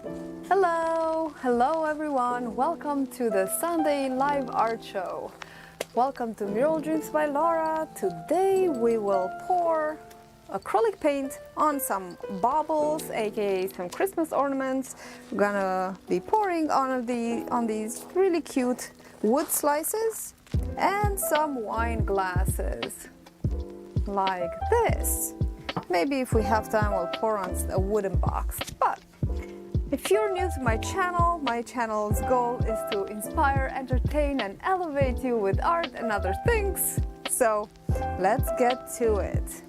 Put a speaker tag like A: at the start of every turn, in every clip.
A: Hello everyone, welcome to the Sunday live art show. Welcome to Mural Dreams by Laura. Today we will pour acrylic paint on some baubles, aka some Christmas ornaments. We're gonna be pouring on these really cute wood slices and some wine glasses like this. Maybe if we have time we'll pour on a wooden box. But if you're new to my channel's goal is to inspire, entertain, and elevate you with art and other things. So let's get to it.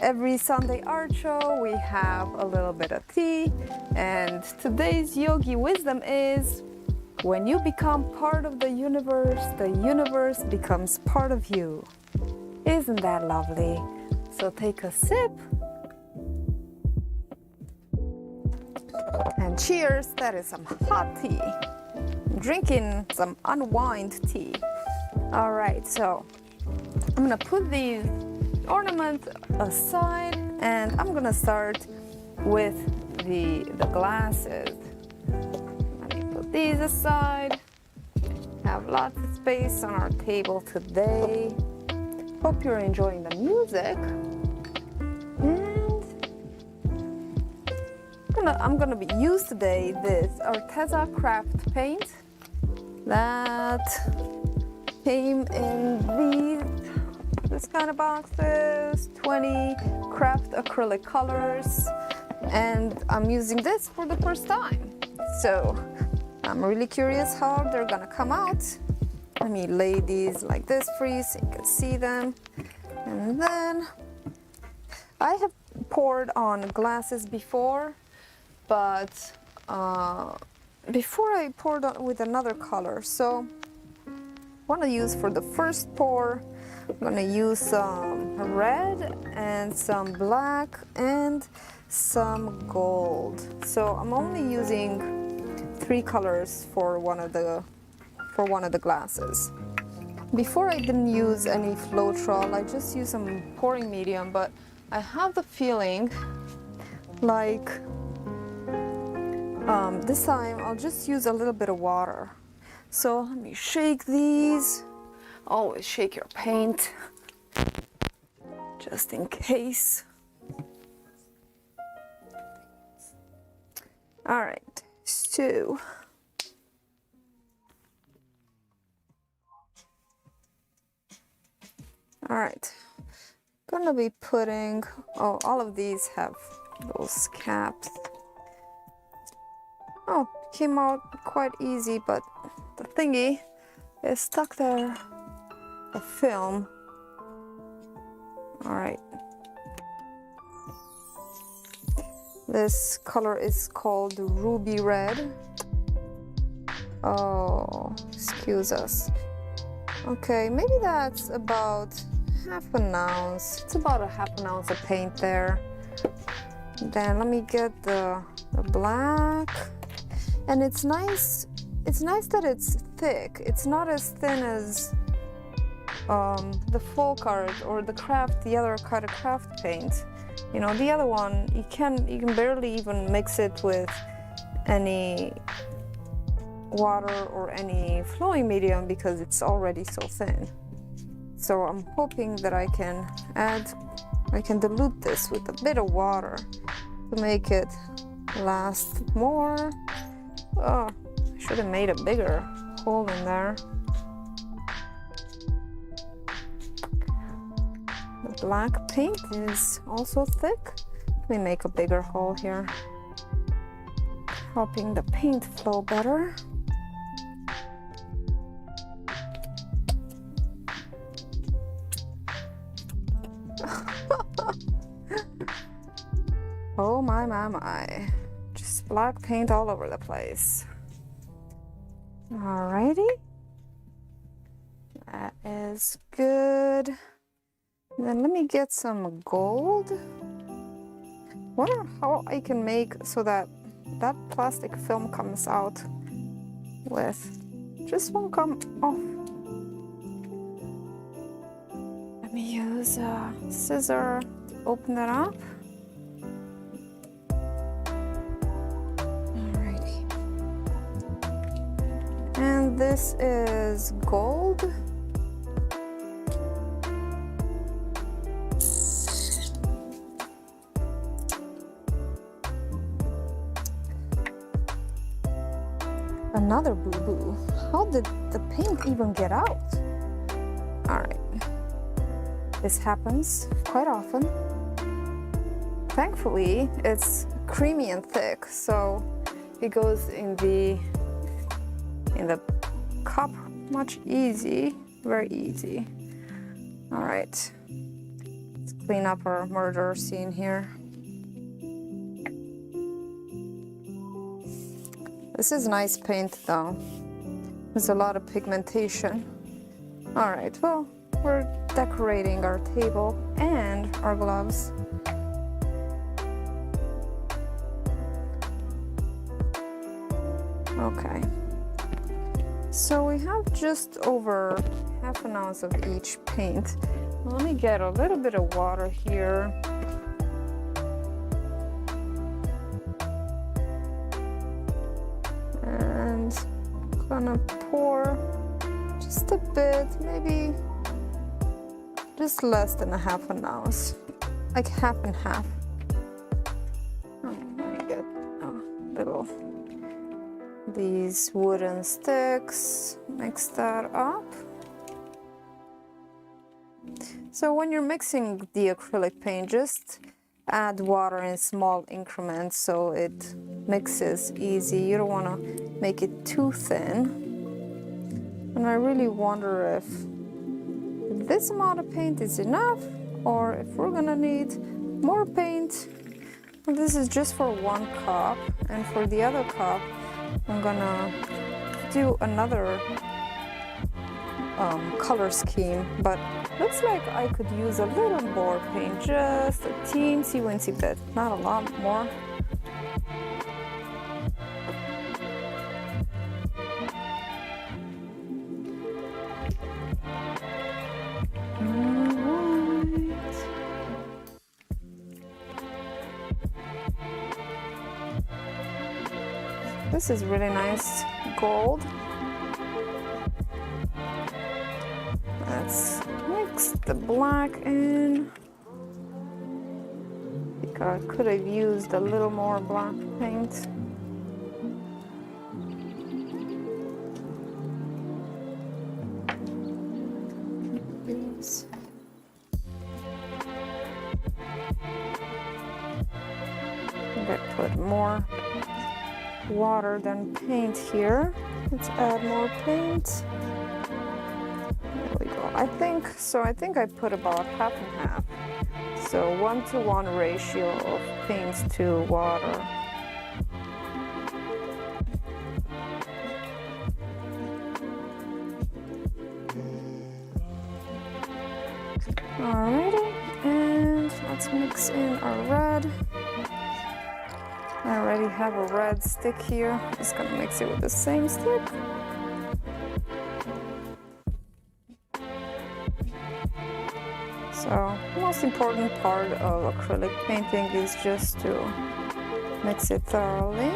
A: Every Sunday art show we have a little bit of tea, and today's yogi wisdom is: when you become part of the universe becomes part of you. Isn't that lovely? So take a sip. And cheers, that is some hot tea. I'm drinking some unwind tea. All right, so I'm gonna put these ornaments aside and I'm gonna start with the glasses. Let me put these aside. Have lots of space on our table today. Hope you're enjoying the music. I'm gonna use today this Arteza craft paint that came in this kind of boxes, 20 craft acrylic colors, and I'm using this for the first time. So I'm really curious how they're gonna come out. Let me lay these like this for you so you can see them. And then I have poured on glasses before, but before I poured on with another color. So I want to use for the first pour, I'm going to use some red and some black and some gold. So I'm only using 3 colors for one of the glasses. Before I didn't use any Floetrol, I just used some pouring medium, but I have the feeling like this time I'll just use a little bit of water. So let me shake these. Always shake your paint, just in case. All right, so all right, gonna be putting, all of these have those caps. Oh, came out quite easy, but the thingy is stuck there, the film. All right. This color is called ruby red. Oh, excuse us. Okay, maybe that's about half an ounce. It's about a half an ounce of paint there. Then let me get the black. And it's nice that it's thick. It's not as thin as the folk art or the other kind of craft paint. You know, the other one, you can barely even mix it with any water or any flowing medium because it's already so thin. So I'm hoping that I can dilute this with a bit of water to make it last more. Oh, I should have made a bigger hole in there. The black paint is also thick. Let me make a bigger hole here, helping the paint flow better. Oh my. Just black paint all over the place. Alrighty. That is good. Then let me get some gold. Wonder how I can make so that plastic film comes out with just won't come off. Let me use a scissor to open that up. All right. this is gold. Another boo-boo. How did the paint even get out? All right. This happens quite often. Thankfully, it's creamy and thick, so it goes in the cup much easy, very easy. All right. Let's clean up our murder scene here. This is nice paint though. There's a lot of pigmentation. All right, well, we're decorating our table and our gloves. Okay. So we have just over half an ounce of each paint. Let me get a little bit of water here. And gonna pour just a bit, maybe just less than a half an ounce, like half and half. Oh, let me get a little, these wooden sticks, mix that up. So when you're mixing the acrylic paint, just add water in small increments so it mixes easy. You don't want to make it too thin. And I really wonder if this amount of paint is enough or if we're gonna need more paint. And this is just for one cup, and for the other cup I'm gonna do another color scheme, but looks like I could use a little more paint, just a teensy-weensy bit, not a lot more. Alright. This is really nice gold. Let's mix the black in. I think I could have used a little more black paint. I put more water than paint here. Let's add more paint. There we go. I think I put about half and half. So 1-to-1 ratio of paint to water. Alrighty, and let's mix in our red. I already have a red stick here. Just gonna mix it with the same stick. So the most important part of acrylic painting is just to mix it thoroughly.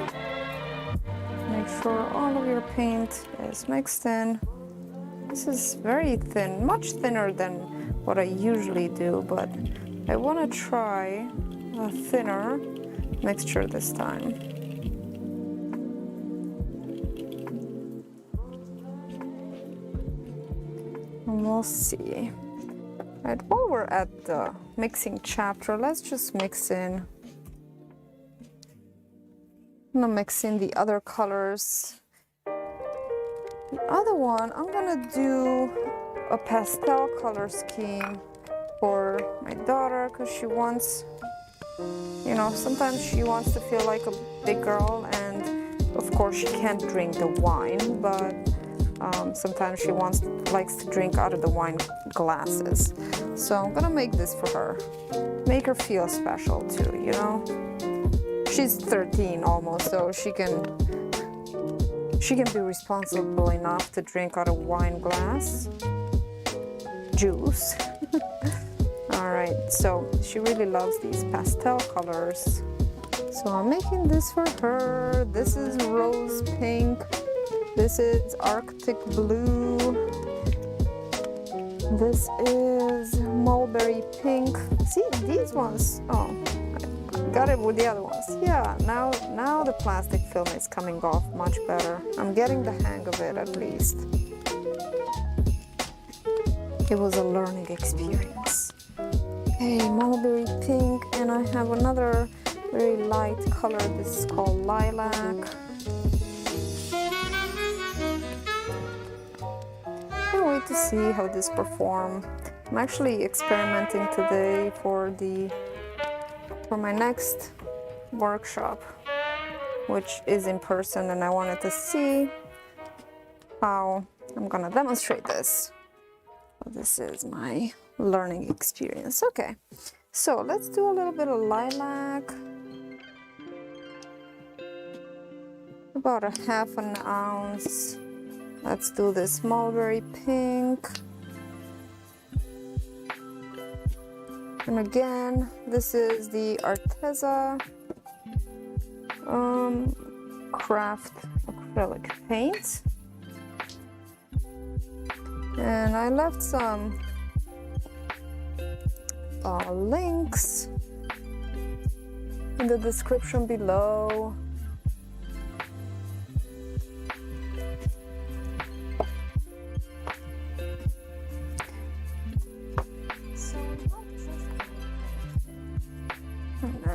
A: Make sure all of your paint is mixed in. This is very thin, much thinner than what I usually do, but I want to try a thinner mixture this time. And we'll see. Right, while we're at the mixing chapter, let's just mix in. I'm gonna mix in the other colors. The other one, I'm gonna do a pastel color scheme for my daughter because she wants, you know, sometimes she wants to feel like a big girl, and of course she can't drink the wine, but sometimes she likes to drink out of the wine glasses. So I'm gonna make this for her. Make her feel special too, you know? She's 13 almost, so she can be responsible enough to drink out of wine glass. Juice. Alright, so she really loves these pastel colors. So I'm making this for her. This is rose pink. This is Arctic Blue. This is Mulberry Pink. See, these ones, oh, I got it with the other ones. Yeah, now the plastic film is coming off much better. I'm getting the hang of it at least. It was a learning experience. Okay, Mulberry Pink, and I have another very light color. This is called Lilac. Can't wait to see how this performs. I'm actually experimenting today for my next workshop, which is in person, and I wanted to see how I'm gonna demonstrate this. This is my learning experience. Okay, so let's do a little bit of lilac, about a half an ounce. Let's do this mulberry pink. And again, this is the Arteza craft acrylic paint. And I left some links in the description below.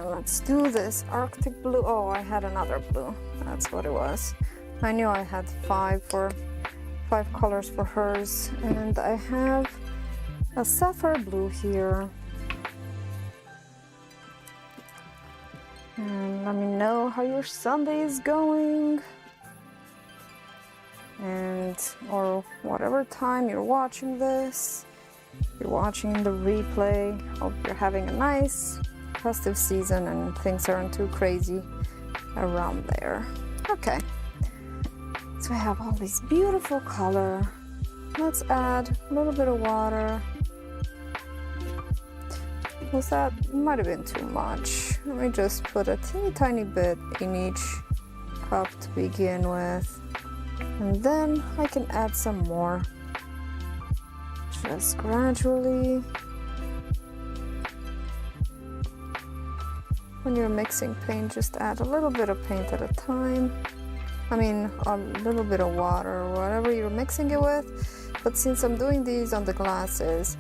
A: Let's do this Arctic Blue. Oh, I had another blue. That's what it was. I knew I had five colors for hers, and I have a sapphire blue here. And let me know how your Sunday is going, and or whatever time you're watching this. If you're watching the replay, hope you're having a nice festive season and things aren't too crazy around there. Okay, so I have all this beautiful color. Let's add a little bit of water. Was that might have been too much? Let me just put a teeny tiny bit in each cup to begin with, and then I can add some more just gradually. When you're mixing paint, just add a little bit of paint at a time. I mean, a little bit of water or whatever you're mixing it with. But since I'm doing these on the glasses,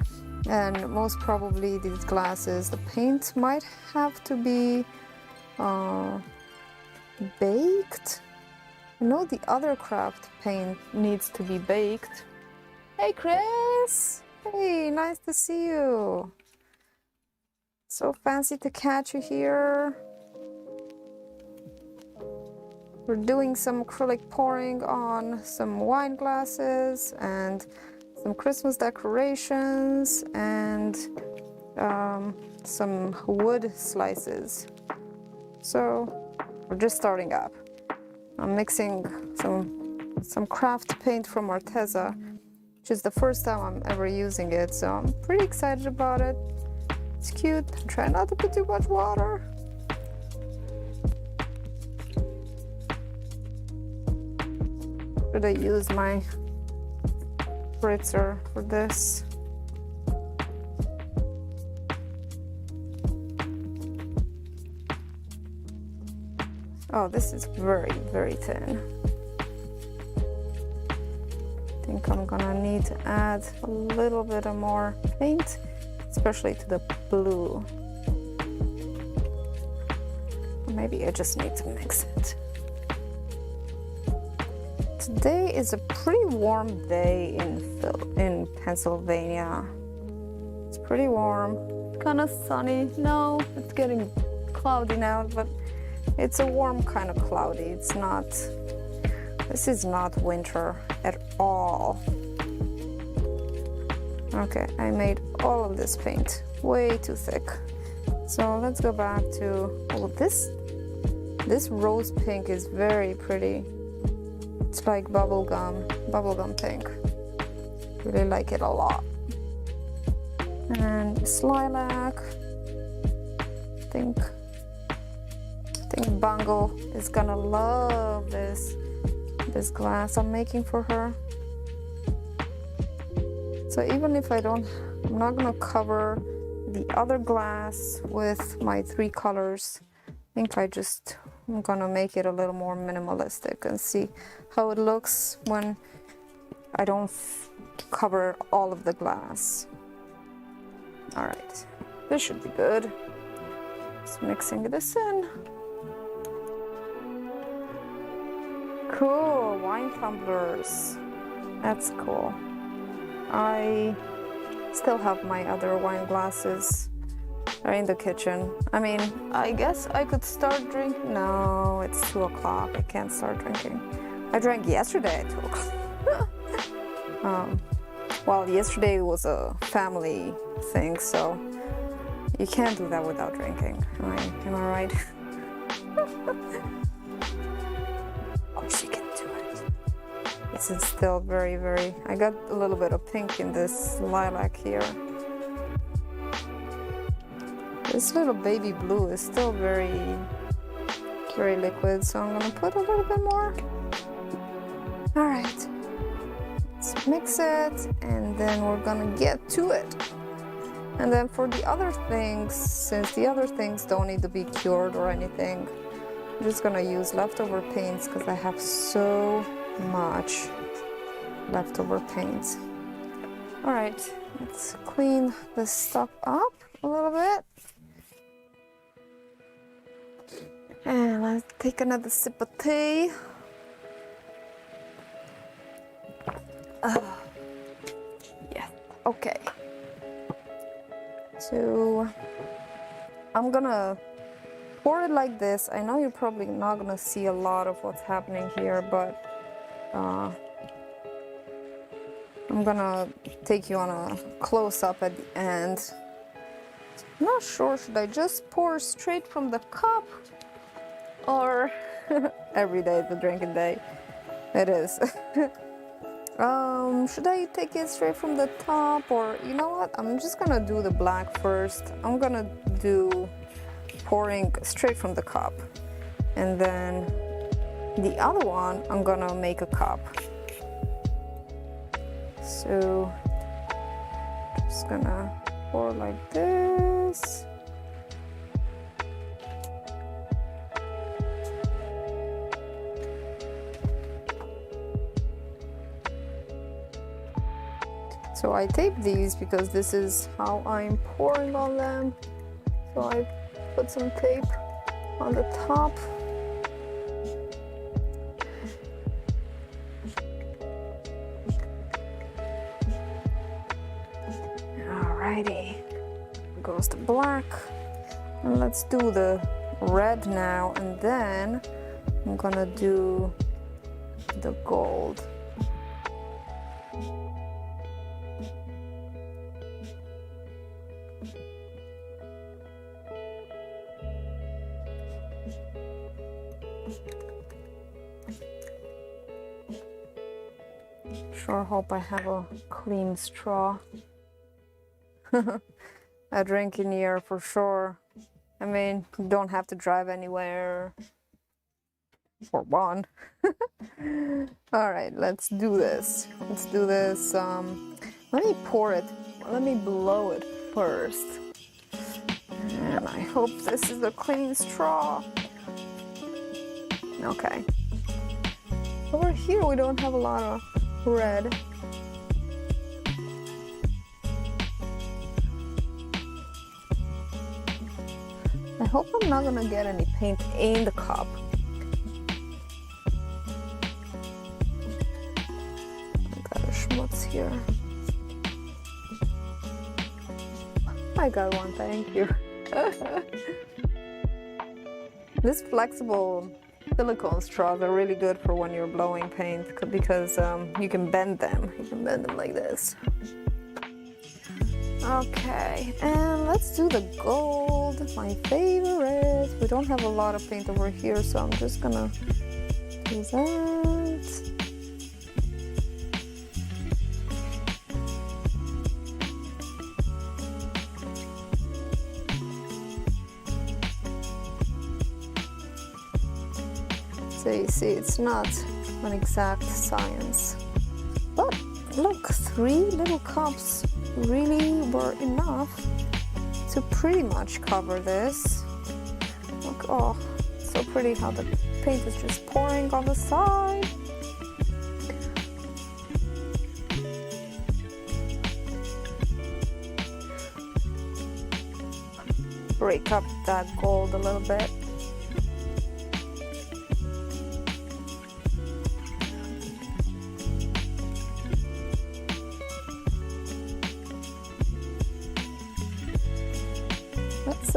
A: and most probably these glasses, the paint might have to be baked. I know the other craft paint needs to be baked. Hey, Chris! Hey, nice to see you. So fancy to catch you here. We're doing some acrylic pouring on some wine glasses and some Christmas decorations and some wood slices. So we're just starting up. I'm mixing some craft paint from Arteza, which is the first time I'm ever using it, so I'm pretty excited about it. It's cute. Try not to put too much water. Should I use my spritzer for this? Oh, this is very, very thin. I think I'm gonna need to add a little bit of more paint, especially to the blue. Maybe I just need to mix it. Today is a pretty warm day in Pennsylvania. It's pretty warm, kind of sunny. No, it's getting cloudy now, but it's a warm kind of cloudy. It's not, this is not winter at all. Okay, I made all of this paint way too thick. So let's go back to, oh, this rose pink is very pretty. It's like bubblegum pink. Really like it a lot. And this lilac. I think Bungle is gonna love this this glass I'm making for her. So even if I'm not gonna cover the other glass with my 3 colors. I think I'm gonna make it a little more minimalistic and see how it looks when I don't cover all of the glass. All right, this should be good. Just mixing this in. Cool, wine tumblers. That's cool. I still have my other wine glasses. They're in the kitchen. I mean, I guess I could start drinking. No, it's 2 o'clock. I can't start drinking. I drank yesterday at 2 o'clock. Well, yesterday was a family thing, so you can't do that without drinking. Am I right? Oh, she can do it. This is still very, very... I got a little bit of pink in this lilac here. This little baby blue is still very, very liquid, so I'm gonna put a little bit more. All right, let's mix it, and then we're gonna get to it. And then for the other things, since the other things don't need to be cured or anything, I'm just gonna use leftover paints because I have so much leftover paints. All right, let's clean this stuff up a little bit. And let's take another sip of tea. Yeah, okay. So I'm gonna pour it like this. I know you're probably not gonna see a lot of what's happening here, but I'm gonna take you on a close-up at the end. I'm not sure, should I just pour straight from the cup? Or every day is a drinking day. It is. Should I take it straight from the top, or you know what? I'm just gonna do the black first. I'm gonna do pouring straight from the cup, and then the other one I'm gonna make a cup. So just gonna pour like this. So I tape these because this is how I'm pouring on them. So I put some tape on the top. Alrighty, goes the black. And let's do the red now, and then I'm gonna do the gold. Sure hope I have a clean straw. A drinking year for sure. I mean, you don't have to drive anywhere. For one. All right, let's do this. Let's do this. Let me pour it. Let me blow it first. And I hope this is a clean straw. Okay. Over here we don't have a lot of red. I hope I'm not gonna get any paint in the cup. I got a schmutz here. I got one, thank you. This flexible silicone straws are really good for when you're blowing paint because you can bend them. You can bend them like this. Okay, and let's do the gold, my favorite. We don't have a lot of paint over here, so I'm just gonna do that. So you see, it's not an exact science. But look, 3 little cups really were enough to pretty much cover this. Look, oh, so pretty how the paint is just pouring on the side. Break up that gold a little bit. Let's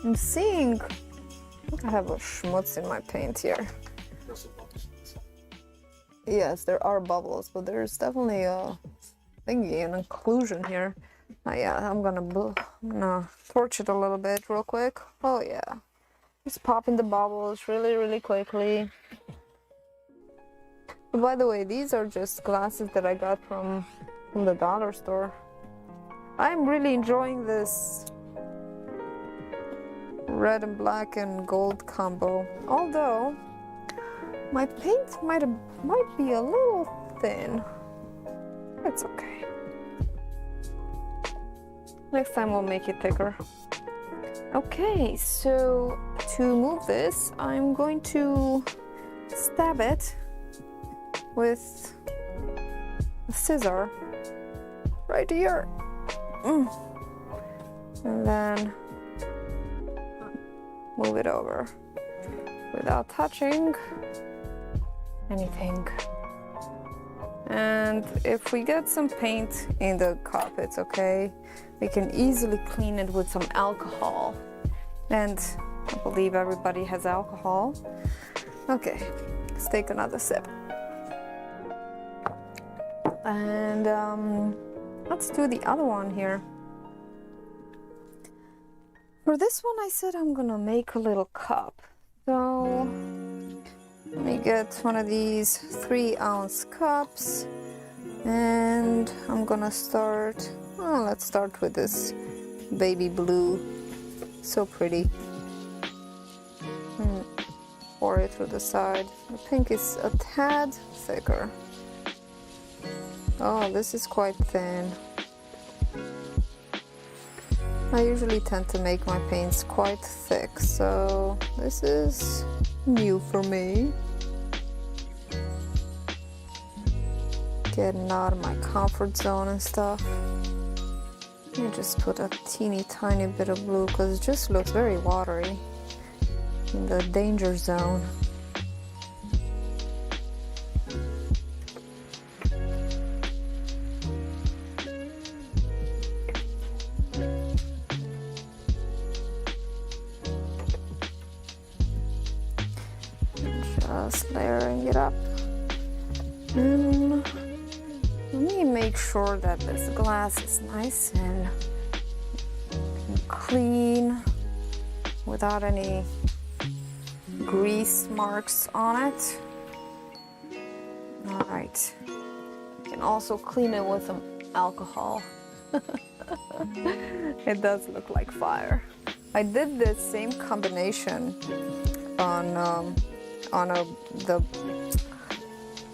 A: I'm seeing I have a schmutz in my paint here. Yes, there are bubbles, but there's definitely a thingy, an inclusion here. Yeah, I'm gonna torch it a little bit real quick. Oh yeah, just popping the bubbles really quickly. By the way, these are just glasses that I got from the dollar store. I'm really enjoying this red and black and gold combo, although my paint might be a little thin. It's okay. Next time we'll make it thicker. Okay, so to move this, I'm going to stab it with a scissor right here. And then move it over without touching anything. And if we get some paint in the cup, it's okay. We can easily clean it with some alcohol. And I believe everybody has alcohol. Okay, let's take another sip. And let's do the other one here. For this one, I said I'm gonna make a little cup. So let me get one of these 3-ounce cups, and I'm gonna start, let's start with this baby blue. So pretty. Pour it through the side. The pink is a tad thicker. Oh, this is quite thin. I usually tend to make my paints quite thick, so this is new for me. Getting out of my comfort zone and stuff. Let me just put a teeny tiny bit of blue because it just looks very watery. In the danger zone. Just layering it up. And let me make sure that this glass is nice and clean without any grease marks on it. All right. You can also clean it with some alcohol. It does look like fire. I did this same combination on the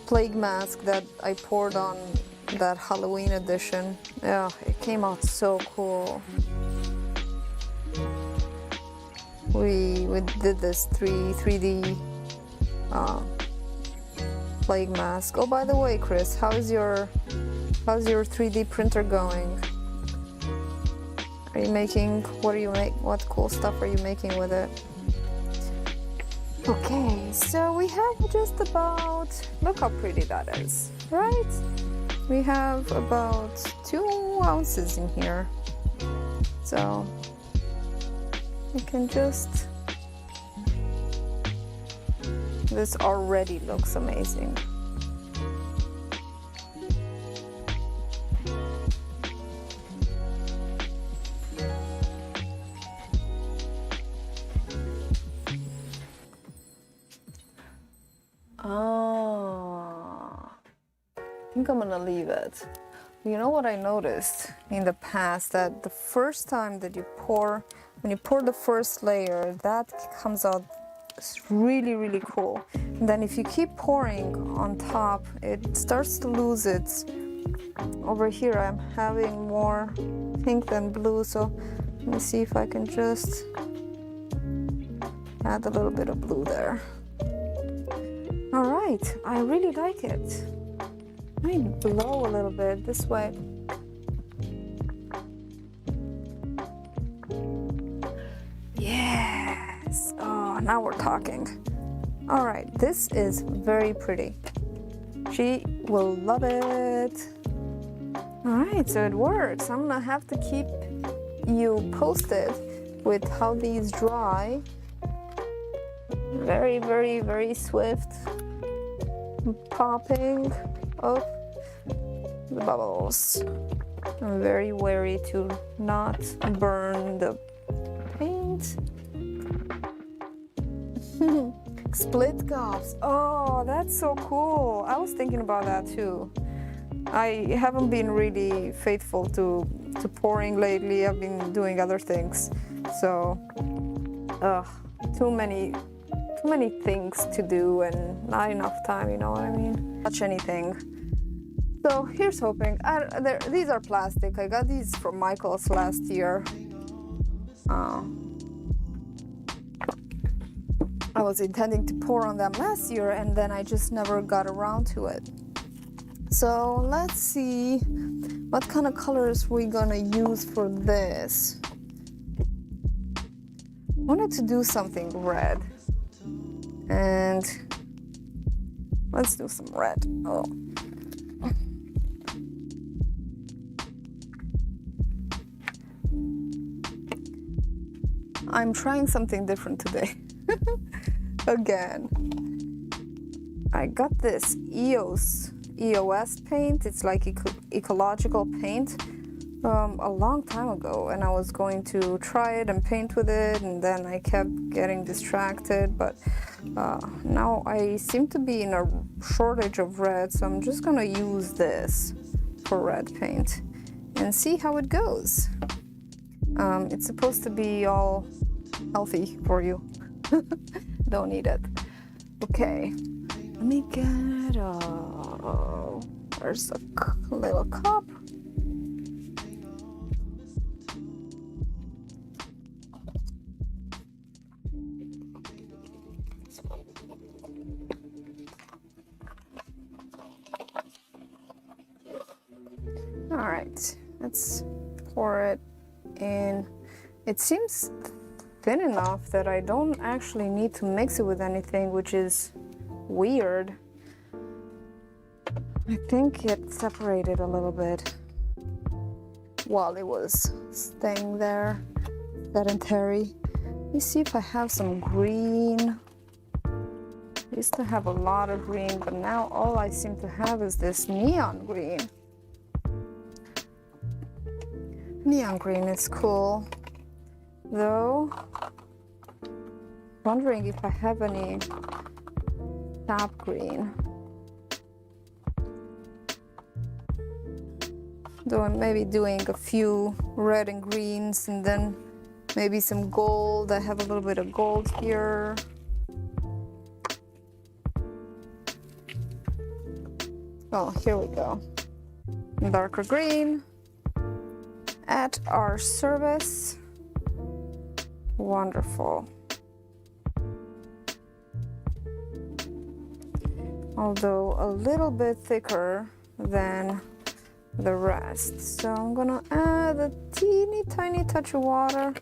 A: plague mask that I poured on that Halloween edition. Yeah, it came out so cool. We did this 3D plague mask. Oh, by the way, Chris, how's your 3D printer going? Are you making, what cool stuff are you making with it? Okay, so we have just about, look how pretty that is, right? We have about 2 ounces in here. So you can just, this already looks amazing. I think I'm gonna leave it. You know what I noticed in the past, that the first time that when you pour the first layer, that comes out It's really, really cool. And then if you keep pouring on top, it starts to lose its... Over here I'm having more pink than blue, so let me see if I can just add a little bit of blue there. All right, I really like it. Let me blow a little bit this way. Yes, oh, now we're talking. All right, this is very pretty. She will love it. All right, so it works. I'm gonna have to keep you posted with how these dry. Very, very, very swift popping of the bubbles. I'm very wary to not burn the paint. Split cups. Oh, that's so cool. I was thinking about that too. I haven't been really faithful to pouring lately. I've been doing other things. So, too many things to do and not enough time, you know what I mean? Touch anything. So here's hoping. These are plastic. I got these from Michael's last year. I was intending to pour on them last year and then I just never got around to it. So let's see what kind of colors we're gonna use for this. I wanted to do something red. And let's do some red. Oh. I'm trying something different today. Again. I got this EOS paint. It's like ecological paint a long time ago, and I was going to try it and paint with it, and then I kept getting distracted, but now I seem to be in a shortage of red, so I'm just gonna use this for red paint and see how it goes. It's supposed to be all healthy for you. Don't need it. Okay, let me get where's a little cup? All right, let's pour it in. It seems thin enough that I don't actually need to mix it with anything, which is weird. I think it separated a little bit while it was staying there, sedentary. Let me see if I have some green. I used to have a lot of green, but now all I seem to have is this neon green. Neon green is cool, though. Wondering if I have any sap green. Though I'm maybe doing a few red and greens and then maybe some gold. I have a little bit of gold here. Oh, here we go. Darker green at our service. Wonderful. Although a little bit thicker than the rest. So I'm gonna add a teeny tiny touch of water.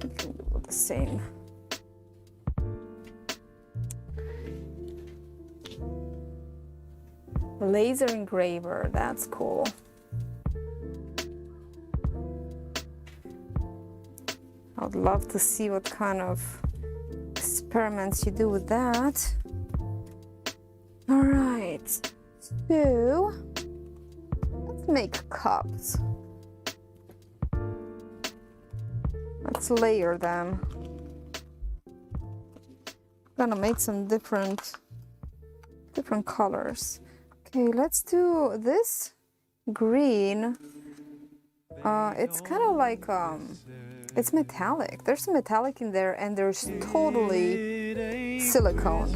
A: You can do the same. Laser engraver, that's cool. I would love to see what kind of experiments you do with that. All right, so let's make cups. Let's layer them. I'm gonna make some different colors. Okay, let's do this green. It's kind of like It's metallic. There's some metallic in there, and there's totally silicone.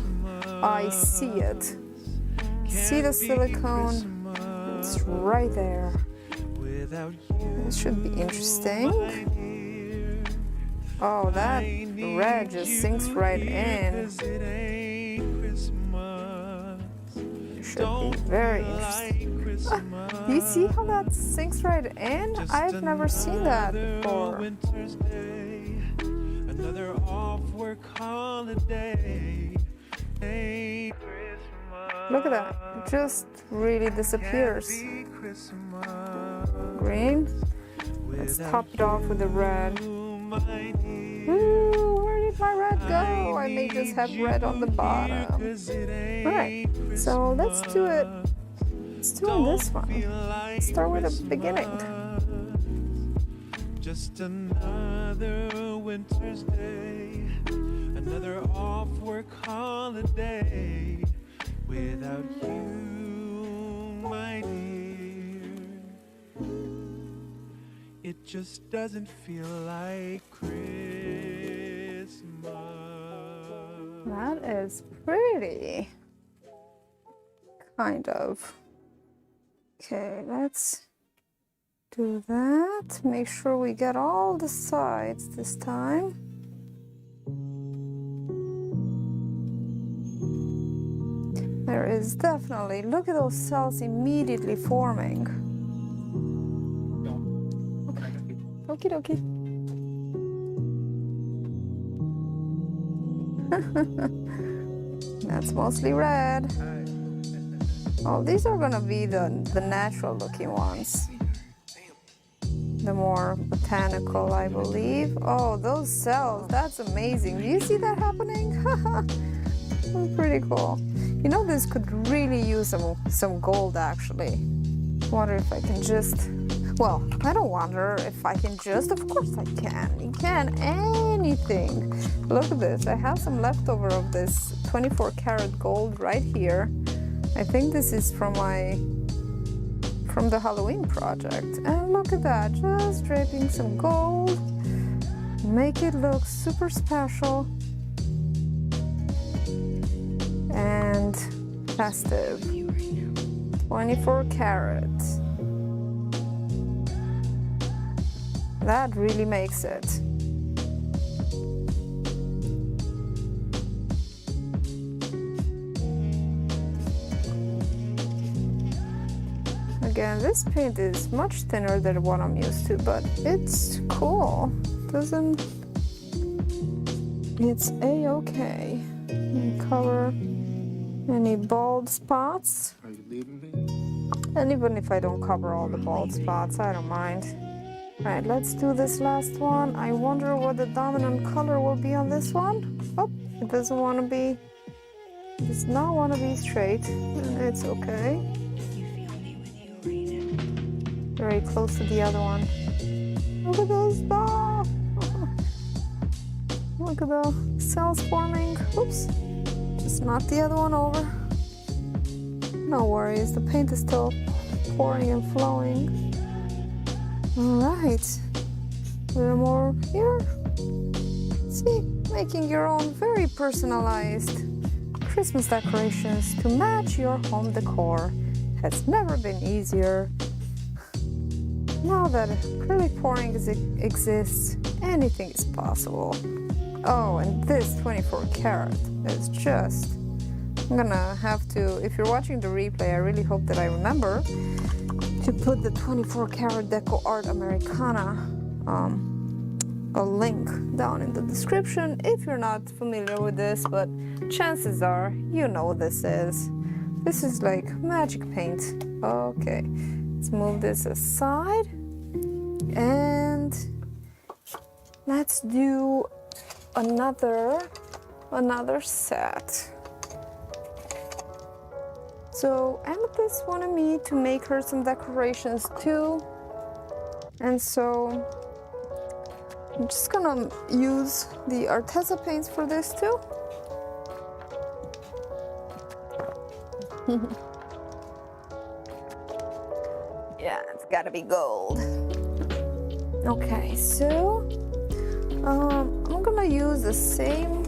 A: I see it. See the silicone? It's right there. This should be interesting. Oh, that red just sinks right in. Should be very interesting. Do you see how that sinks right in? I've never seen that before. Another off-work holiday. Look at that. It just really disappears. Green. Let's top it off with the red. Ooh, where did my red go? I may just have red on the bottom. Alright, so let's do it. Let's do on this one. Let's start with the beginning. Just another winter's day, another off-work holiday without you, my dear. It just doesn't feel like Christmas. That is pretty. Kind of. Okay, let's do that. Make sure we get all the sides this time. There is definitely, look at those cells immediately forming. Okie dokie. That's mostly red. Oh, these are gonna be the natural looking ones. The more botanical, I believe. Oh, those cells, that's amazing. Do you see that happening? Pretty cool. You know, this could really use some gold, actually. Wonder if I can just, well, I don't wonder if I can just, of course I can. You can anything. Look at this. I have some leftover of this 24 karat gold right here. I think this is from the Halloween project. And look at that, just draping some gold. Make it look super special. And festive. 24 karat. That really makes it. Again, this paint is much thinner than what I'm used to, but it's cool. It's a-okay. Cover any bald spots.
B: Are you leaving me?
A: And even if I don't cover all the bald spots, I don't mind. Alright, let's do this last one. I wonder what the dominant color will be on this one. Oh, it does not want to be straight. It's okay. Very close to the other one. Look at those balls! Look at the cells forming. Oops. Just knock the other one over. No worries, the paint is still pouring and flowing. Alright. A little more here. See, making your own very personalized Christmas decorations to match your home decor has never been easier. Now that acrylic pouring exists, anything is possible. Oh, and this 24 karat is just... I'm gonna have to, if you're watching the replay, I really hope that I remember to put the 24 karat Deco Art Americana a link down in the description if you're not familiar with this, but chances are you know what this is. This is like magic paint. Okay, let's move this aside and let's do another set. So Amethyst wanted me to make her some decorations too, and so I'm just gonna use the Arteza paints for this too. Yeah, it's gotta be gold. Okay, so I'm gonna use the same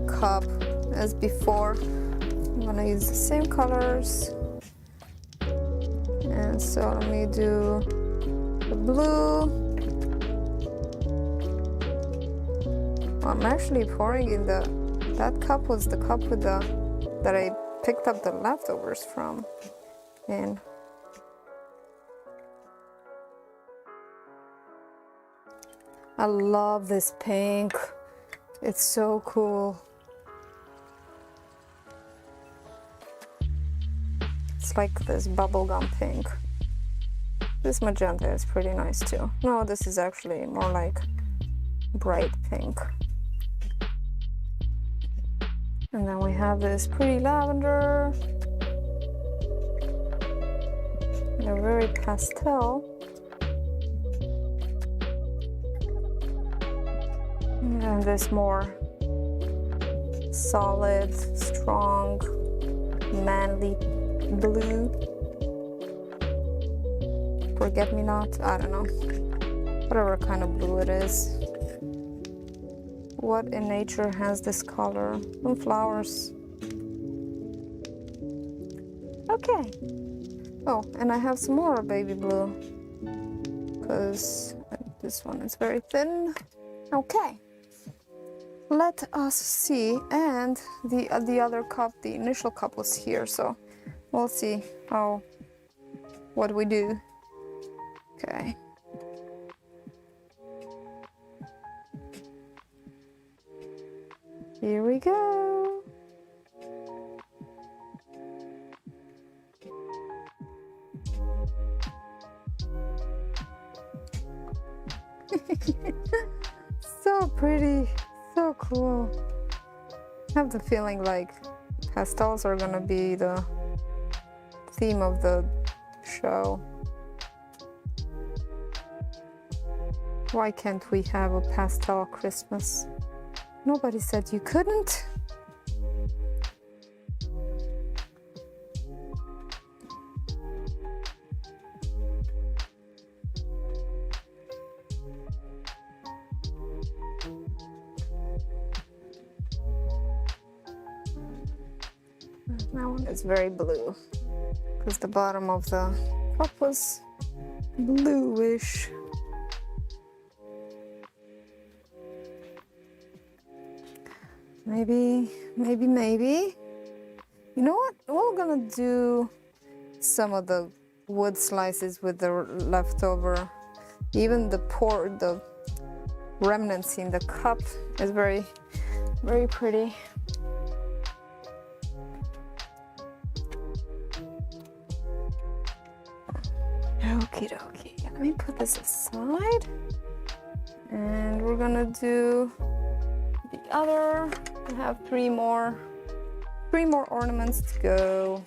A: cup as before. I'm gonna use the same colors. And so let me do the blue. I'm actually pouring in that cup was the cup with that I picked up the leftovers from. And I love this pink. It's so cool. It's like this bubblegum pink. This magenta is pretty nice too. No, this is actually more like bright pink. And then we have this pretty lavender. They're very pastel. And this more solid, strong, manly blue. Forget-me-not, I don't know. Whatever kind of blue it is. What in nature has this color? Some flowers. Okay. Oh, and I have some more baby blue. Because this one is very thin. Okay. Let us see. And the other cup, the initial cup was here, so we'll see what we do. Okay. Here we go. So pretty, so cool. I have the feeling like pastels are gonna be the theme of the show. Why can't we have a pastel Christmas? Nobody said you couldn't. That one is very blue because the bottom of the cup was bluish. Maybe. You know what? We're gonna do some of the wood slices with the leftover. Even the remnants in the cup is very, very pretty. Okie dokie. Let me put this aside. And we're gonna do the other. I have three more ornaments to go.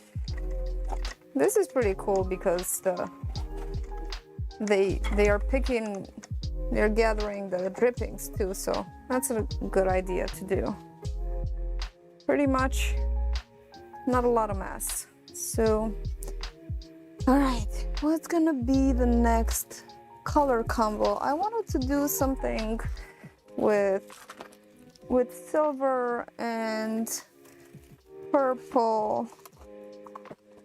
A: This is pretty cool because they're gathering the drippings too, so that's a good idea to do. Pretty much not a lot of mess. So all right, what's gonna be the next color combo? I wanted to do something with silver and purple,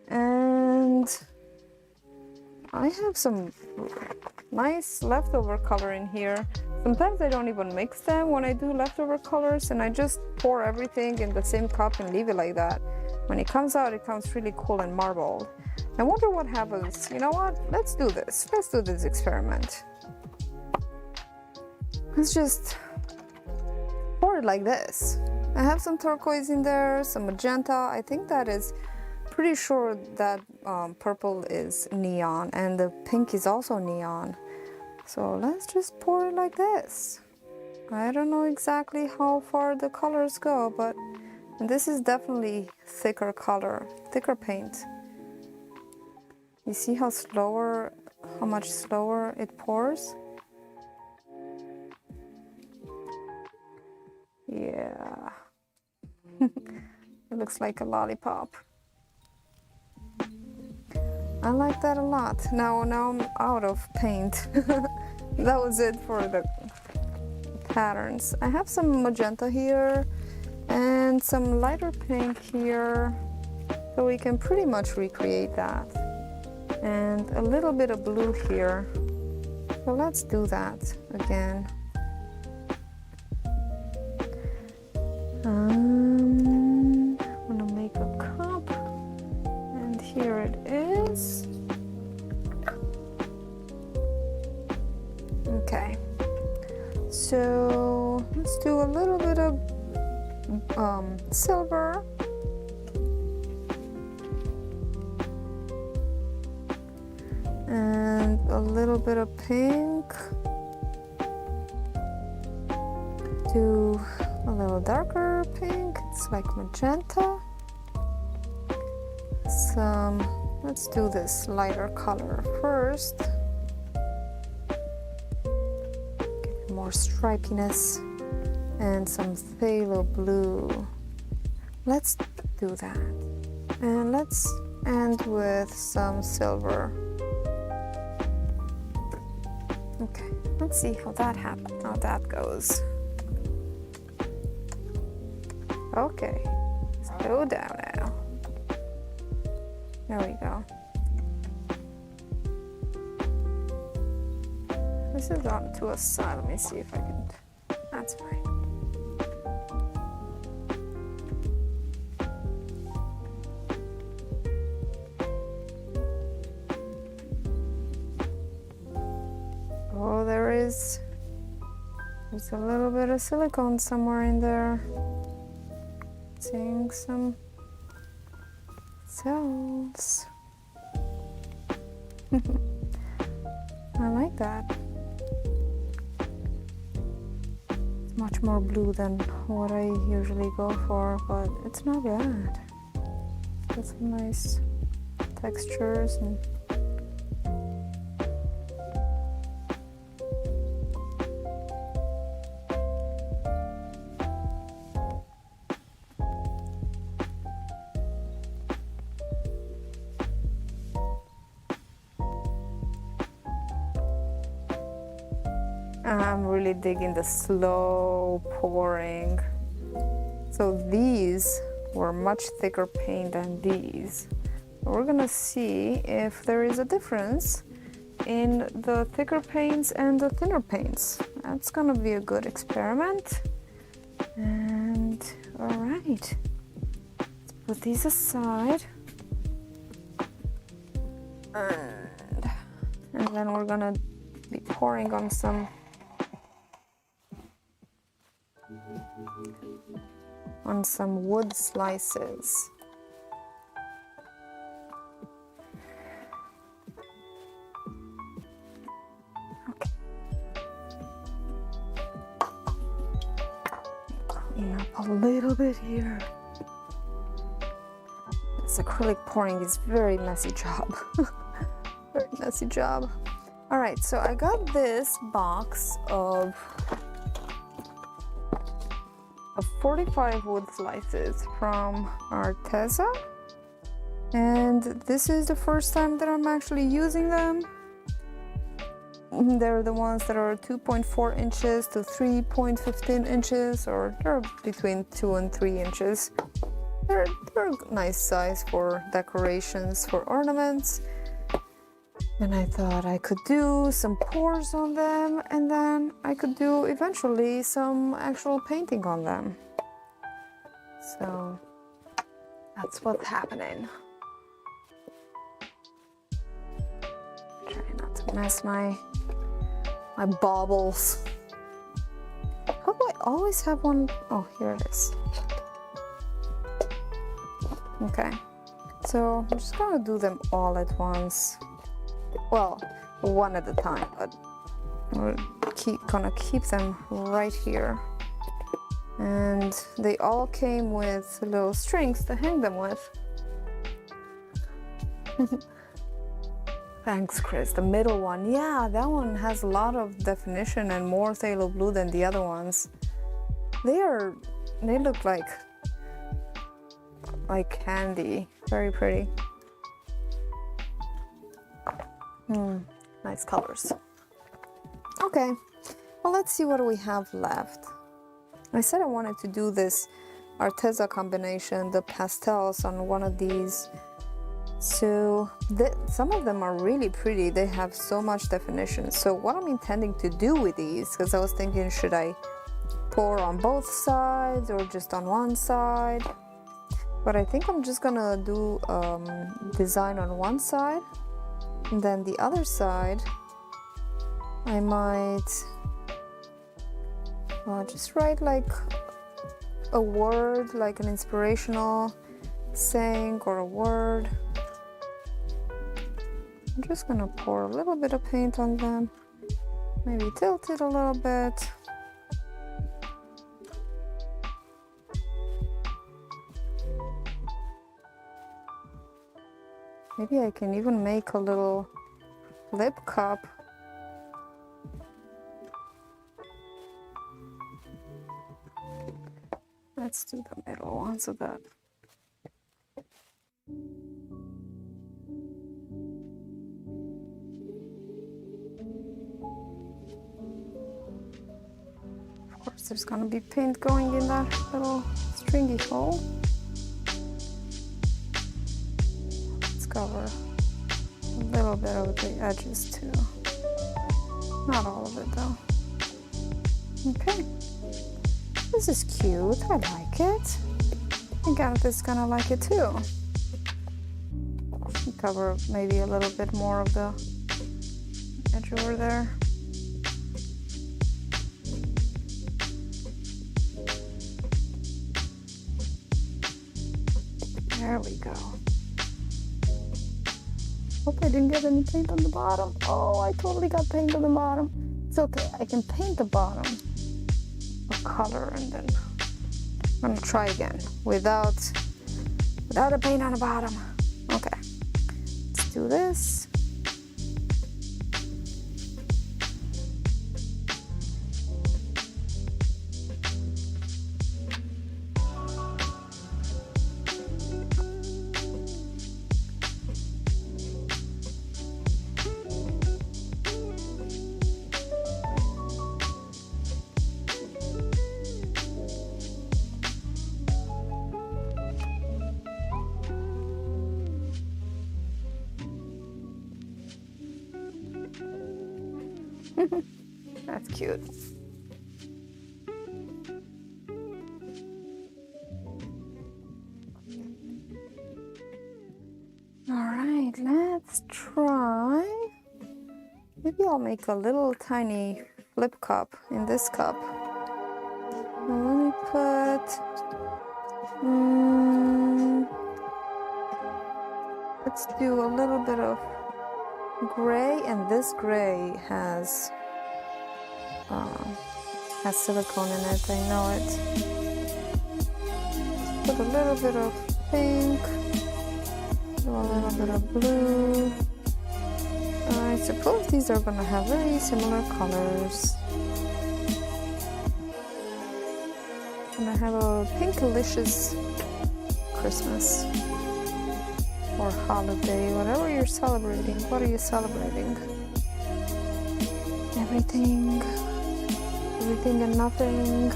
A: and I have some nice leftover color in here. Sometimes I don't even mix them when I do leftover colors, and I just pour everything in the same cup and leave it like that. When it comes out, it comes really cool and marbled. I wonder what happens. You know what? Let's do this. Let's do this experiment. Let's just pour it like this. I have some turquoise in there, some magenta. I think that is pretty sure that purple is neon and the pink is also neon. So let's just pour it like this. I don't know exactly how far the colors go, but this is definitely thicker color, thicker paint. You see how much slower it pours? Yeah. It looks like a lollipop. I like that a lot. Now I'm out of paint. that was it for the patterns. I have some magenta here and some lighter pink here, so we can pretty much recreate that. And a little bit of blue here. So let's do that again. I'm gonna make a cup, and here it is. Okay, so let's do a little bit of silver. And a little bit of pink. Do a little darker pink, it's like magenta. Let's do this lighter color first. Give it more stripiness. And some phthalo blue. Let's do that. And let's end with some silver. Okay, let's see how that goes. Okay, slow down now. There we go. This is on to a side. Let me see if I can. That's fine. Oh, there's a little bit of silicone somewhere in there. Seeing some cells. I like that. It's much more blue than what I usually go for, but it's not bad. Got some nice textures and I'm really digging the slow pouring. So these were much thicker paint than these. We're gonna see if there is a difference in the thicker paints and the thinner paints. That's gonna be a good experiment. And all right, let's put these aside. And then we're gonna be pouring on some wood slices. Okay. Clean up a little bit here. This acrylic pouring is very messy job. Very messy job. All right, so I got this box of 45 wood slices from Arteza, and this is the first time that I'm actually using them. They're the ones that are 2.4 inches to 3.15 inches, or they're between 2 and 3 inches. They're a nice size for decorations, for ornaments. And I thought I could do some pours on them, and then I could do eventually some actual painting on them. So that's what's happening. Try not to mess my baubles. How do I always have one? Oh, here it is. Okay, so I'm just gonna do them all at once. Well, one at a time, but we're gonna keep them right here. And they all came with little strings to hang them with. Thanks, Chris. The middle one, yeah, that one has a lot of definition and more phthalo blue than the other ones. They look like candy. Very pretty. Nice colors. Okay, well, let's see what we have left. I said I wanted to do this Arteza combination, the pastels on one of these. So some of them are really pretty. They have so much definition. So what I'm intending to do with these, because I was thinking, should I pour on both sides or just on one side? But I think I'm just gonna do design on one side, and then the other side I might just write like a word, like an inspirational saying or a word. I'm just gonna pour a little bit of paint on them, maybe tilt it a little bit. Maybe I can even make a little lip cup. Let's do the middle one so that of course there's gonna be paint going in that little stringy hole. Let's cover a little bit of the edges too. Not all of it though. Okay. This is cute, I like it. I think Agatha's gonna like it too. Cover maybe a little bit more of the edge over there. There we go. Hope I didn't get any paint on the bottom. Oh, I totally got paint on the bottom. It's okay, I can paint the bottom a color and then I'm gonna try again without a paint on the bottom. Okay, let's do this. That's cute. All right, let's try. Maybe I'll make a little tiny flip cup in this cup. Let me put, let's do a little bit of gray, and this gray has silicone in it, I know it. Put a little bit of pink, do a little bit of blue. I suppose these are gonna have very similar colors. And I have a pinkalicious Christmas or holiday, whatever you're celebrating. What are you celebrating? Everything and nothing.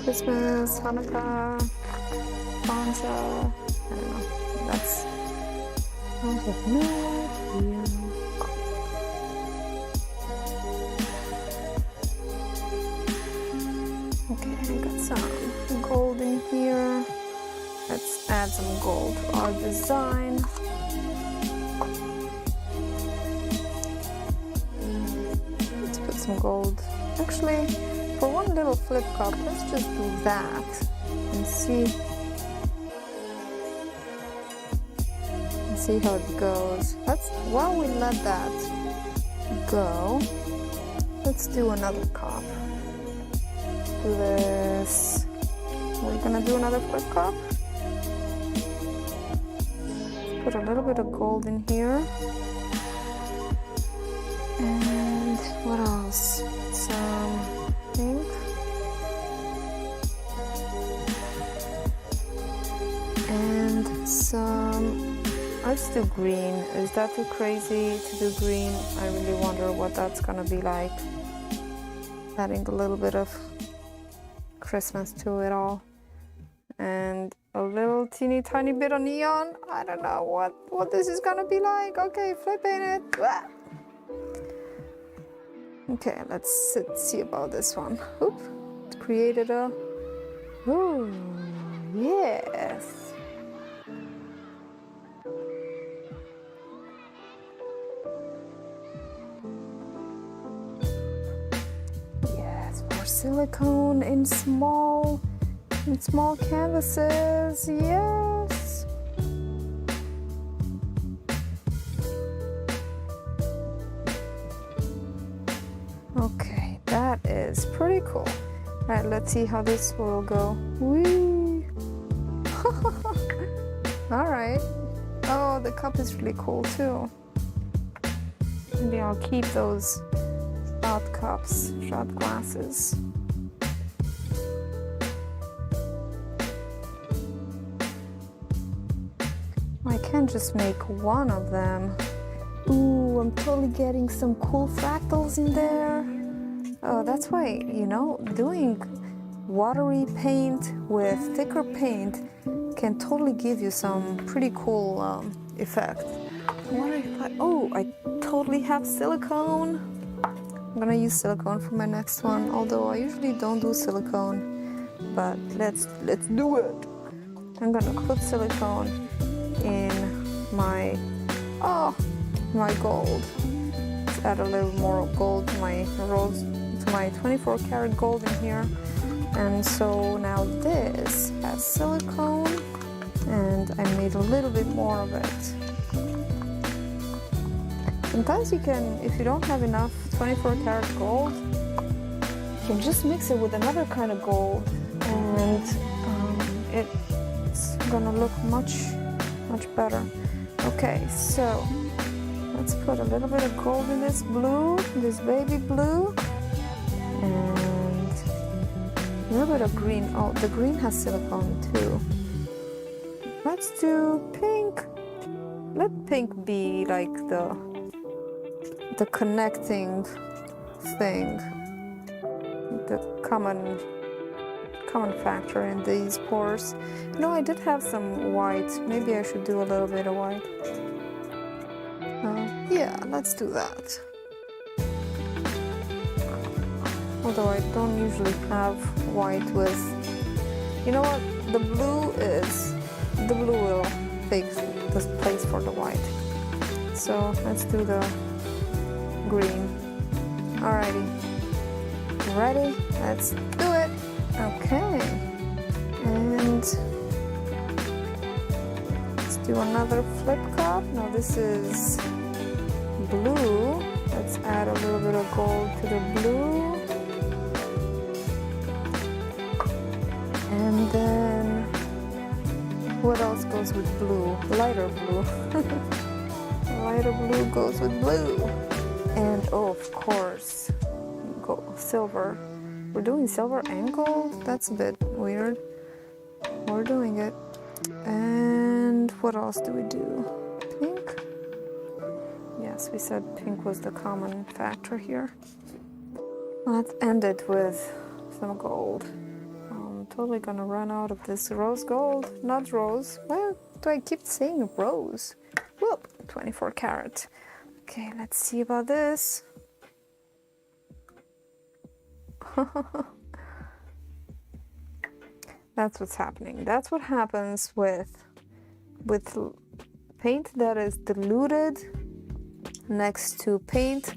A: Christmas, Hanukkah, Kwanzaa. I don't know. That's. I have no idea. Okay, I got some gold in here. Let's add some gold to our design. Let's put some gold. Actually, for one little flip cup, let's just do that and see how it goes. While we let that go, let's do another cup. Do this. We're gonna do another flip cup. Put a little bit of gold in here. And what else? Some pink. And some, I've let's do green. Is that too crazy to do green? I really wonder what that's gonna be like. Adding a little bit of Christmas to it all. And a little teeny tiny bit of neon. I don't know what this is gonna be like. Okay, flipping it. Ah. Okay, let's see about this one. Oop, it created a... Ooh, yes. Yes, more silicone in small canvases. Yes. Okay, that is pretty cool. All right, let's see how this will go. Whee! All right. Oh, the cup is really cool too. Maybe I'll keep those shot cups, shot glasses. I can't just make one of them. Ooh, I'm totally getting some cool fractals in there. Oh, that's why, you know, doing watery paint with thicker paint can totally give you some pretty cool effect. I wonder if I totally have silicone. I'm gonna use silicone for my next one, although I usually don't do silicone, but let's do it. I'm gonna put silicone in my gold. Let's add a little more gold to my rose, to my 24 karat gold in here. And so now this has silicone, and I made a little bit more of it. Sometimes you can, if you don't have enough 24 karat gold, you can just mix it with another kind of gold, and it's gonna look much better. Okay, so let's put a little bit of gold in this blue, this baby blue, and a little bit of green. Oh, the green has silicone too. Let's do pink. Let pink be like the connecting thing, the common factor in these pours. You know, I did have some white. Maybe I should do a little bit of white. Yeah, let's do that. Although I don't usually have white with... You know what? The blue will take this place for the white. So let's do the green. Alrighty. Ready? Let's do it. Okay. And let's do another flip cup. Now this is blue. Let's add a little bit of gold to the blue. And then what else goes with blue? Lighter blue. Lighter blue goes with blue. And oh, of course, silver. We're doing silver and gold? That's a bit weird. We're doing it. And what else do we do? Pink? Yes, we said pink was the common factor here. Let's end it with some gold. I'm totally gonna run out of this rose gold. Not rose. Why do I keep saying rose? Whoop, 24 karat. Okay, let's see about this. That's what's happening. That's what happens with paint that is diluted next to paint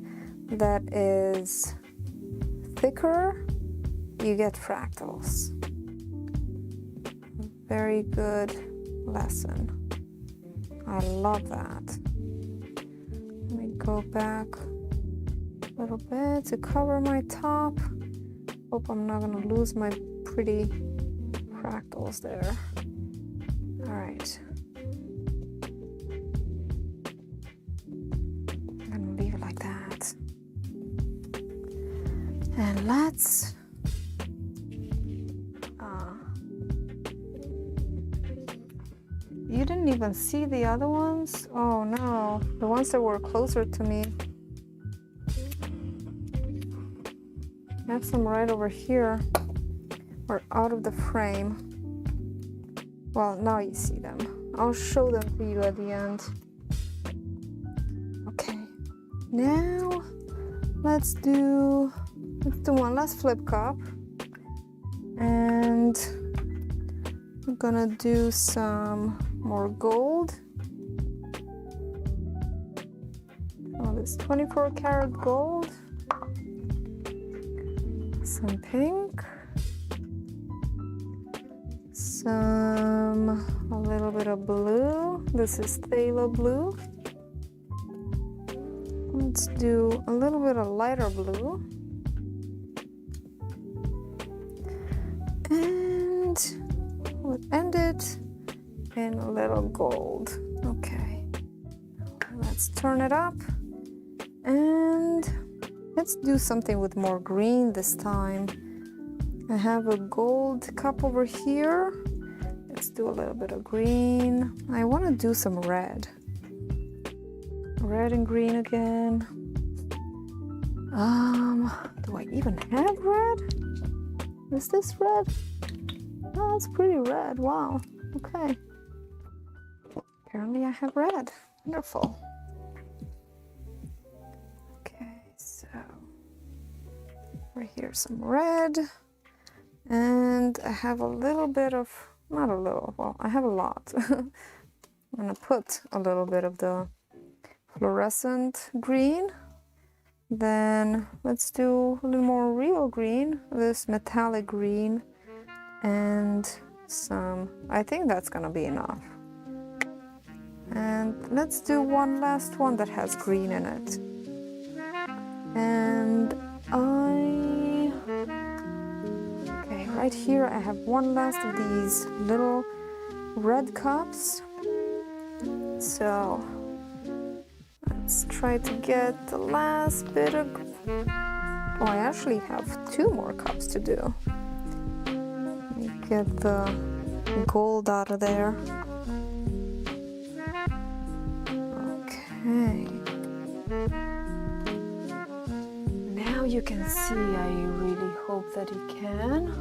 A: that is thicker. You get fractals. Very good lesson. I love that. Let me go back a little bit to cover my top. Hope I'm not gonna lose my pretty fractals there. All right. I'm gonna leave it like that. And let's You didn't even see the other ones? Oh no, the ones that were closer to me. I have some right over here, or out of the frame. Well, now you see them. I'll show them to you at the end. Okay, now let's do one last flip cup. And I'm gonna do some more gold. Oh, this 24 karat gold. Some pink. A little bit of blue. This is phthalo blue. Let's do a little bit of lighter blue. And we'll end it in a little gold. Okay. Let's turn it up. And let's do something with more green this time. I have a gold cup over here. Let's do a little bit of green. I want to do some red. Red and green again. Do I even have red? Is this red? Oh, it's pretty red. Wow. Okay. Apparently I have red. Wonderful. Okay, so right here some red. And I have a little bit of, not a little, well, I have a lot. I'm gonna put a little bit of the fluorescent green. Then let's do a little more real green, this metallic green, and some, I think that's gonna be enough. And let's do one last one that has green in it. And okay, right here I have one last of these little red cups. So let's try to get the last bit of, oh, I actually have 2 more cups to do. Let me get the gold out of there. Okay. Now you can see, I really hope that you can.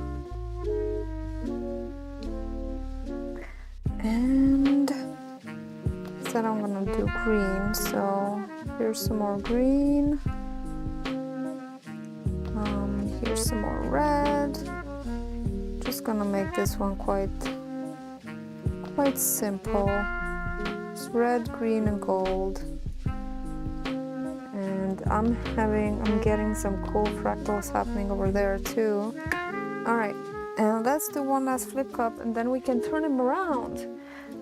A: And said I'm gonna do green, so here's some more green. Here's some more red. Just gonna make this one quite simple. It's red, green, and gold. And I'm getting some cool fractals happening over there too. All right, and let's do one last flip cup, and then we can turn them around.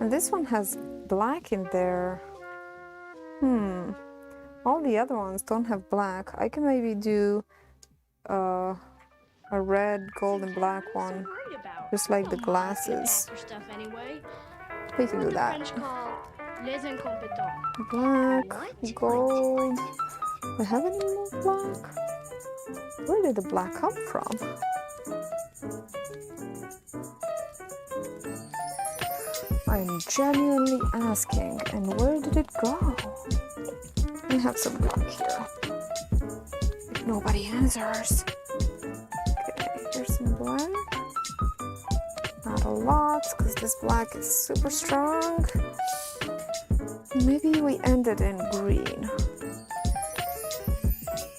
A: And this one has black in there. All the other ones don't have black. I can maybe do a red, gold, and black one, just like the glasses. We can do that. Black, gold. Do I have any more black? Where did the black come from? I'm genuinely asking, and where did it go? I have some black here. If nobody answers. Okay, here's some black. Not a lot, because this black is super strong. Maybe we end it in green.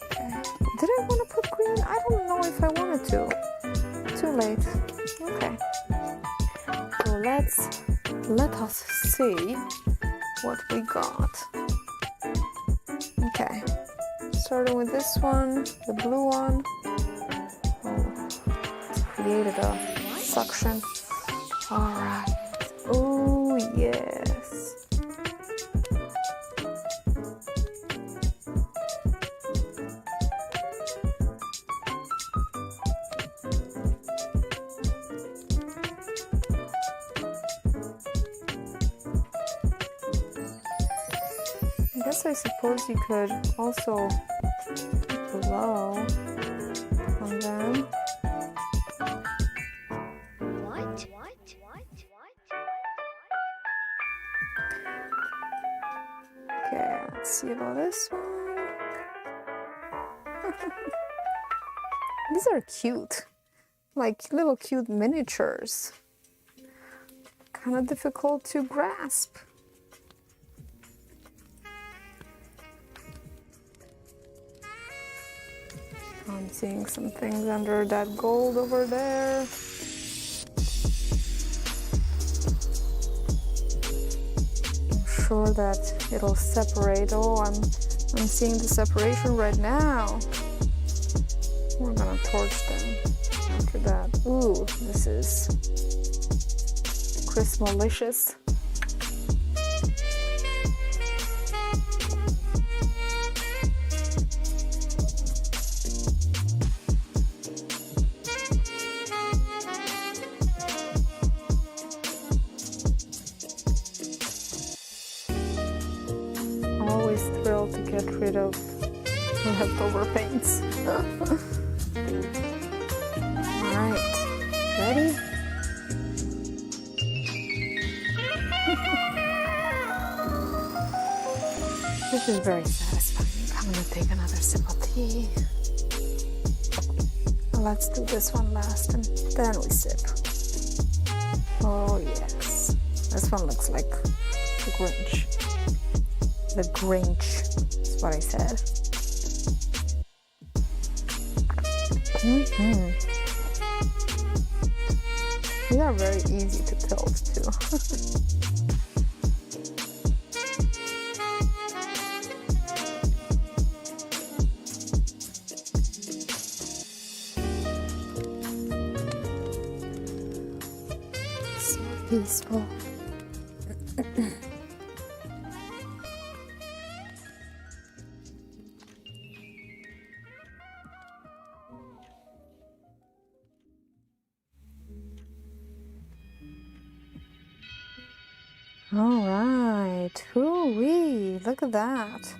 A: Okay. Did I want to put green? I don't know if I wanted to. Too late. Okay. So let us see what we got. Okay. Starting with this one, the blue one. Oh, it's created a suction. Alright. Oh, yes. I suppose you could also blow on them. Let's see about this one. These are cute, like little cute miniatures. Kind of difficult to grasp. I'm seeing some things under that gold over there. I'm sure that it'll separate. Oh, I'm seeing the separation right now. We're gonna torch them after that. Ooh, this is Christmalicious. I'm always thrilled to get rid of leftover paints. Alright, ready? This is very satisfying. I'm gonna take another sip of tea. Let's do this one last and then we sip. Oh yes, this one looks like the Grinch. The Grinch is what I said. These are very easy to tilt too. So peaceful. All right, hoo-wee, look at that.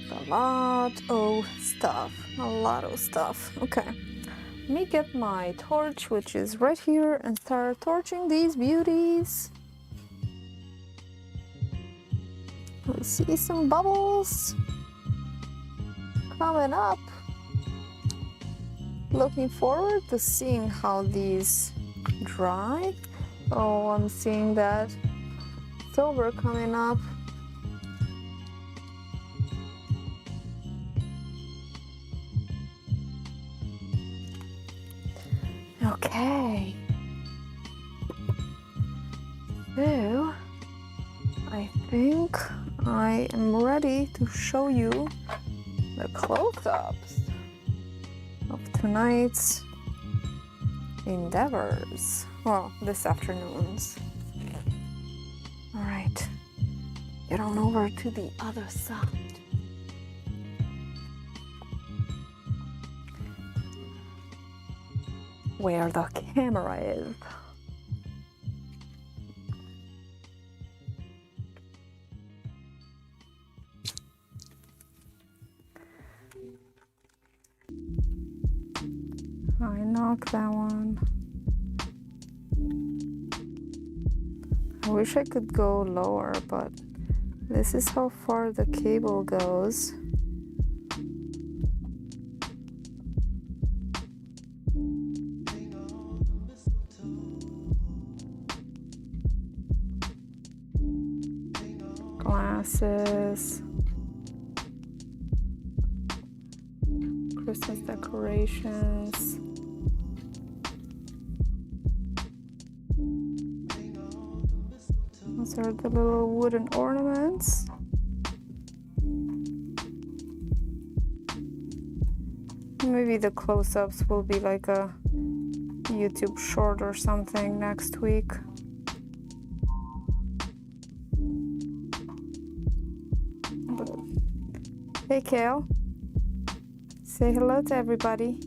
A: A lot of stuff, Okay, let me get my torch, which is right here, and start torching these beauties. I see some bubbles coming up. Looking forward to seeing how these dry. Oh, I'm seeing that silver coming up. Okay. So, I think I am ready to show you the close-ups of tonight's endeavors. Well, this afternoon's. All right, get on over to the other side. Where the camera is. I knocked that one. I wish I could go lower, but this is how far the cable goes. Glasses. Christmas decorations. Those are the little wooden ornaments. Maybe the close-ups will be like a YouTube short or something next week. Hey Kale, say hello to everybody.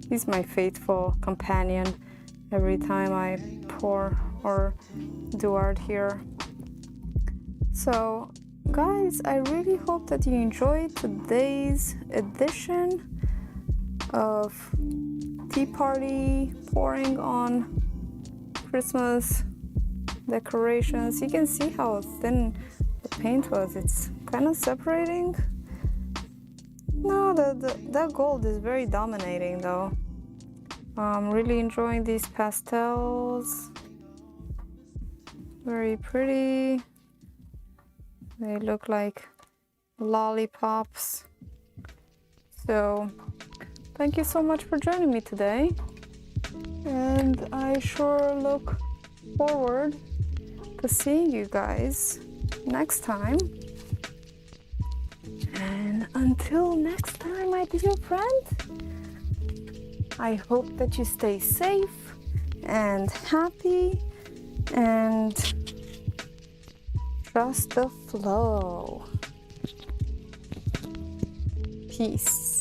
A: He's my faithful companion every time I pour or do art here. So guys, I really hope that you enjoyed today's edition of Tea Party pouring on Christmas decorations. You can see how thin paint was. It's kind of separating. No, the gold is very dominating though. I'm really enjoying these pastels. Very pretty. They look like lollipops. So thank you so much for joining me today, and I sure look forward to seeing you guys next time. And until next time, my dear friend, I hope that you stay safe and happy and trust the flow. Peace.